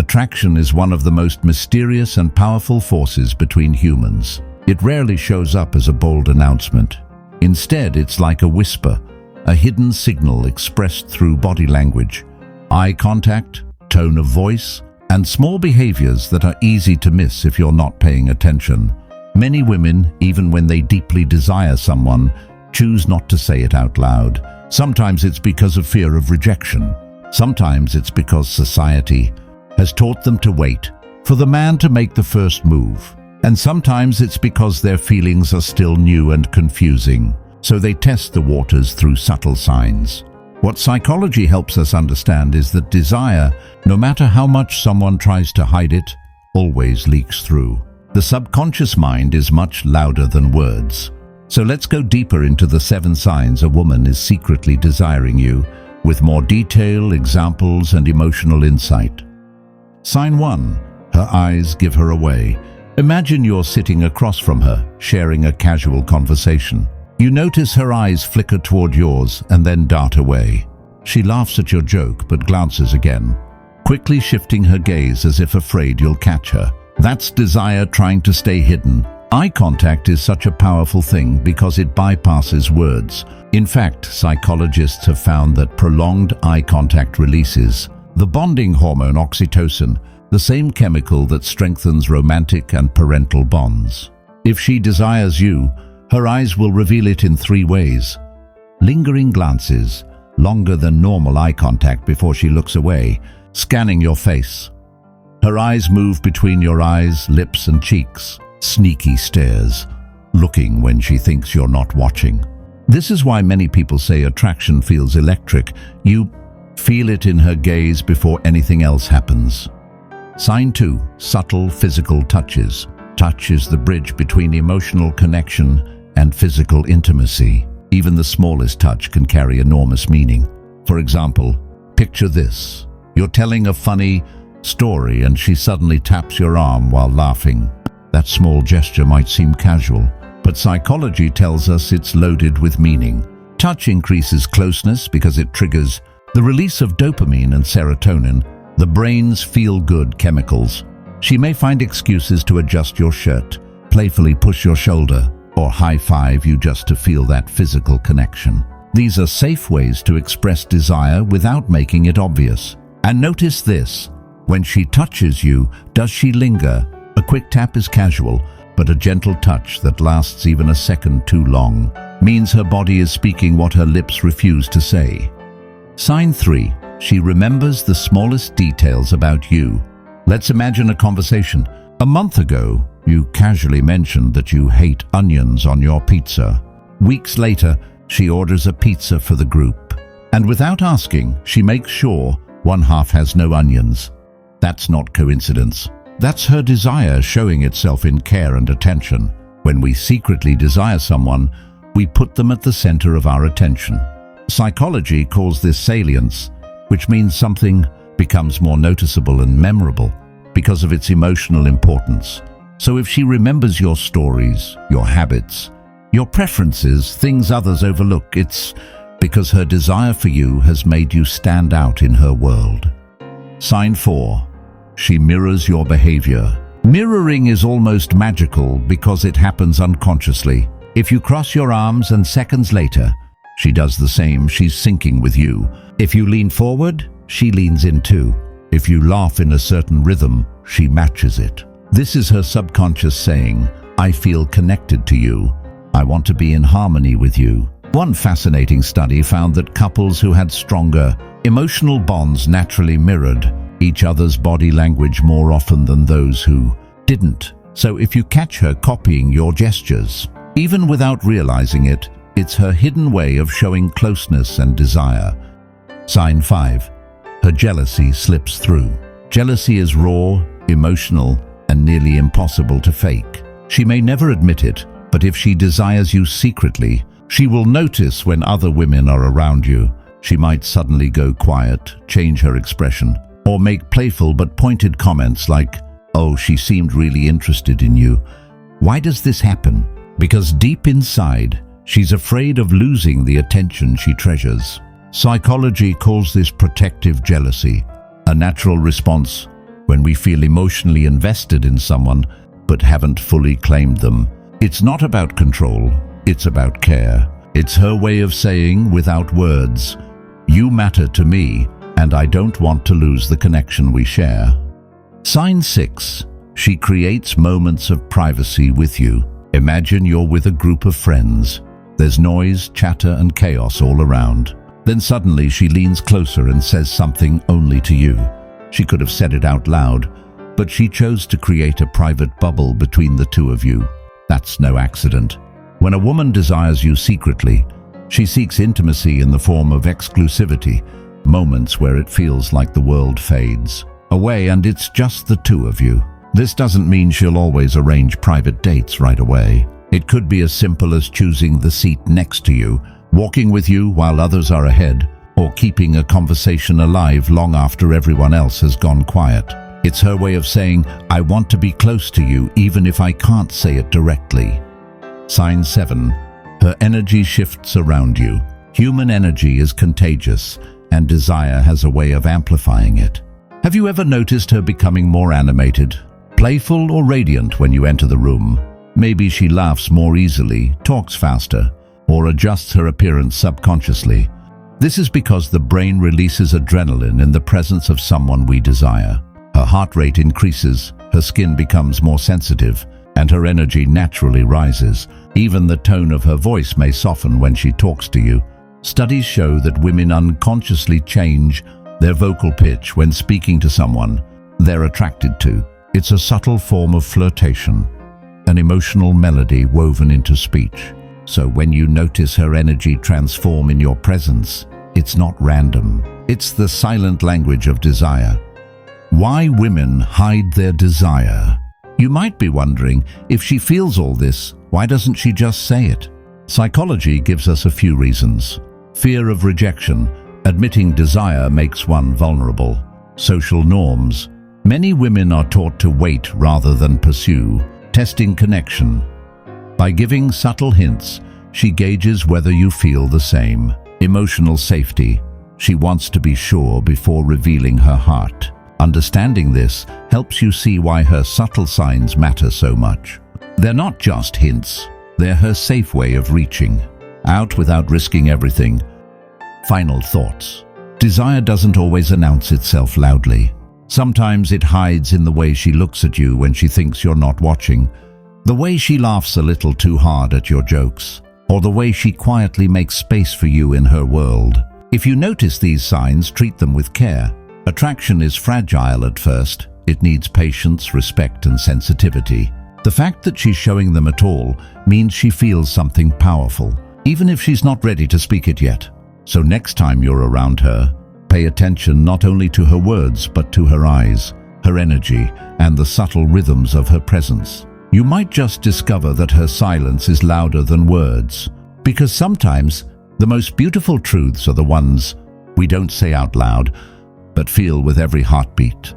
Attraction is one of the most mysterious and powerful forces between humans. It rarely shows up as a bold announcement. Instead, it's like a whisper, a hidden signal expressed through body language, eye contact, tone of voice, and small behaviors that are easy to miss if you're not paying attention. Many women, even when they deeply desire someone, choose not to say it out loud. Sometimes it's because of fear of rejection. Sometimes it's because society has taught them to wait for the man to make the first move. And sometimes it's because their feelings are still new and confusing, so they test the waters through subtle signs. What psychology helps us understand is that desire, no matter how much someone tries to hide it, always leaks through. The subconscious mind is much louder than words. So let's go deeper into the 7 signs a woman is secretly desiring you, with more detail, examples, and emotional insight. Sign 1. Her eyes give her away. Imagine you're sitting across from her, sharing a casual conversation. You notice her eyes flicker toward yours and then dart away. She laughs at your joke but glances again, quickly shifting her gaze as if afraid you'll catch her. That's desire trying to stay hidden. Eye contact is such a powerful thing because it bypasses words. In fact, psychologists have found that prolonged eye contact releases the bonding hormone oxytocin, the same chemical that strengthens romantic and parental bonds. If she desires you, her eyes will reveal it in 3 ways. Lingering glances, longer than normal eye contact before she looks away, scanning your face. Her eyes move between your eyes, lips, and cheeks. Sneaky stares, looking when she thinks you're not watching. This is why many people say attraction feels electric. You feel it in her gaze before anything else happens. Sign 2. Subtle physical touches. Touch is the bridge between emotional connection and physical intimacy. Even the smallest touch can carry enormous meaning. For example, picture this. You're telling a funny story and she suddenly taps your arm while laughing. That small gesture might seem casual, but psychology tells us it's loaded with meaning. Touch increases closeness because it triggers the release of dopamine and serotonin, the brain's feel-good chemicals. She may find excuses to adjust your shirt, playfully push your shoulder, or high-five you just to feel that physical connection. These are safe ways to express desire without making it obvious. And notice this. When she touches you, does she linger? A quick tap is casual, but a gentle touch that lasts even a second too long means her body is speaking what her lips refuse to say. Sign 3. She remembers the smallest details about you. Let's imagine a conversation. A month ago, you casually mentioned that you hate onions on your pizza. Weeks later, she orders a pizza for the group. And without asking, she makes sure one half has no onions. That's not coincidence. That's her desire showing itself in care and attention. When we secretly desire someone, we put them at the center of our attention. Psychology calls this salience, which means something becomes more noticeable and memorable because of its emotional importance. So if she remembers your stories, your habits, your preferences, things others overlook, it's because her desire for you has made you stand out in her world. Sign 4. She mirrors your behavior. Mirroring is almost magical because it happens unconsciously. If you cross your arms and seconds later, she does the same. She's syncing with you. If you lean forward, she leans in too. If you laugh in a certain rhythm, she matches it. This is her subconscious saying, I feel connected to you. I want to be in harmony with you. One fascinating study found that couples who had stronger emotional bonds naturally mirrored each other's body language more often than those who didn't. So if you catch her copying your gestures, even without realizing it, it's her hidden way of showing closeness and desire. Sign 5. Her jealousy slips through. Jealousy is raw, emotional, and nearly impossible to fake. She may never admit it, but if she desires you secretly, she will notice when other women are around you. She might suddenly go quiet, change her expression, or make playful but pointed comments like, "Oh, she seemed really interested in you. Why does this happen?" Because deep inside, she's afraid of losing the attention she treasures. Psychology calls this protective jealousy, a natural response when we feel emotionally invested in someone but haven't fully claimed them. It's not about control, it's about care. It's her way of saying, without words, "You matter to me, and I don't want to lose the connection we share." Sign 6. She creates moments of privacy with you. Imagine you're with a group of friends. There's noise, chatter, and chaos all around. Then suddenly she leans closer and says something only to you. She could have said it out loud, but she chose to create a private bubble between the two of you. That's no accident. When a woman desires you secretly, she seeks intimacy in the form of exclusivity, moments where it feels like the world fades away and it's just the two of you. This doesn't mean she'll always arrange private dates right away. It could be as simple as choosing the seat next to you, walking with you while others are ahead, or keeping a conversation alive long after everyone else has gone quiet. It's her way of saying, "I want to be close to you even if I can't say it directly." Sign 7. Her energy shifts around you. Human energy is contagious, and desire has a way of amplifying it. Have you ever noticed her becoming more animated, playful or radiant when you enter the room? Maybe she laughs more easily, talks faster, or adjusts her appearance subconsciously. This is because the brain releases adrenaline in the presence of someone we desire. Her heart rate increases, her skin becomes more sensitive, and her energy naturally rises. Even the tone of her voice may soften when she talks to you. Studies show that women unconsciously change their vocal pitch when speaking to someone they're attracted to. It's a subtle form of flirtation, an emotional melody woven into speech. So when you notice her energy transform in your presence, it's not random. It's the silent language of desire. Why women hide their desire? You might be wondering, if she feels all this, why doesn't she just say it? Psychology gives us a few reasons. Fear of rejection. Admitting desire makes one vulnerable. Social norms. Many women are taught to wait rather than pursue. Testing connection. By giving subtle hints, she gauges whether you feel the same. Emotional safety. She wants to be sure before revealing her heart. Understanding this helps you see why her subtle signs matter so much. They're not just hints, they're her safe way of reaching out without risking everything. Final thoughts. Desire doesn't always announce itself loudly. Sometimes it hides in the way she looks at you when she thinks you're not watching, the way she laughs a little too hard at your jokes, or the way she quietly makes space for you in her world. If you notice these signs, treat them with care. Attraction is fragile at first. It needs patience, respect, and sensitivity. The fact that she's showing them at all means she feels something powerful, even if she's not ready to speak it yet. So next time you're around her, pay attention not only to her words but to her eyes, her energy, and the subtle rhythms of her presence. You might just discover that her silence is louder than words, because sometimes the most beautiful truths are the ones we don't say out loud, but feel with every heartbeat.